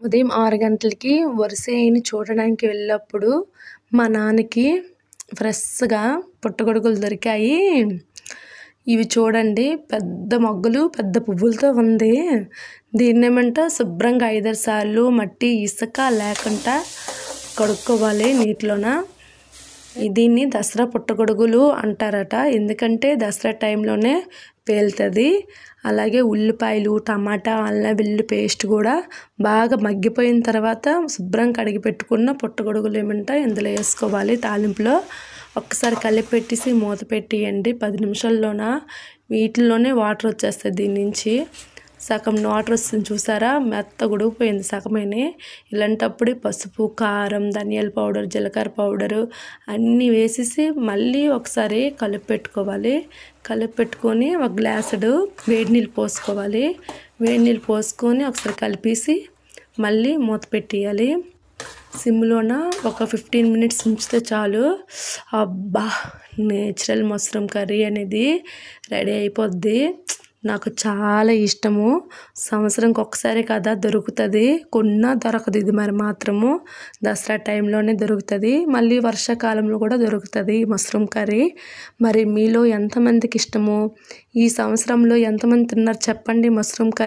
ఉదయం 6 గంటలకి వరిసేనుని చూడడానికి వెళ్ళినప్పుడు మా నాన్నకి ఫ్రెష్‌గా పుట్టగొడుగులు దొరికాయి. ఇవి చూడండి పెద్ద మొగ్గలు, పెద్ద పువ్వులతో ఉంది. దీన్నేమంట శుభ్రంగా 5, 6 సార్లు మట్టి, ఇసుక లేకుండా కడుక్కోవాలి నీటిలోన. దీన్ని దసరా పుట్టగొడుగులు అంటారట. ఎందుకంటే దసరా టైంలోనే పేలుతుంది. అలాగే ఉల్లిపాయలు, టమాటా, అల్లం వెల్లుల్లి పేస్ట్ కూడా బాగా మగ్గిపోయిన తర్వాత శుభ్రంగా కడిగి పెట్టుకున్న పుట్టగొడుగులు ఏమంట ఇందులో వేసుకోవాలి. తాలింపులో ఒక్కసారి కలిపి పెట్టేసి మూత పెట్టేయండి. 10 నిమిషాల్లోన వీటిల్లోనే వాటర్ వచ్చేస్తాయి. దీని నుంచి సగం వాటర్ వస్తుంది చూసారా, మెత్తగా ఉడికిపోయింది సగమేనే. ఇలాంటప్పుడు పసుపు, కారం, ధనియాల పౌడర్, జీలకర్ర పౌడరు అన్నీ వేసేసి మళ్ళీ ఒకసారి కలిపి పెట్టుకోవాలి. కలిపి పెట్టుకొని ఒక గ్లాసుడు వేడి నీళ్ళు పోసుకోవాలి. వేడి నీళ్ళు పోసుకొని ఒకసారి కలిపేసి మళ్ళీ మూత పెట్టేయాలి. సిమ్లోన ఒక 15 మినిట్స్ ఉంచితే చాలు. అబ్బా, నేచురల్ మష్రూమ్ కర్రీ అనేది రెడీ అయిపోద్ది. నాకు చాలా ఇష్టము. సంవత్సరంకి ఒకసారి కదా దొరుకుతుంది, కొన్నా దొరకదు. ఇది మరి మాత్రము దసరా టైంలోనే దొరుకుతుంది. మళ్ళీ వర్షాకాలంలో కూడా దొరుకుతుంది ఈ మష్రూమ్ కర్రీ. మరి మీలో ఎంతమందికి ఇష్టము? ఈ సంవత్సరంలో ఎంతమంది తిన్నారు చెప్పండి మష్రూమ్ కర్రీ.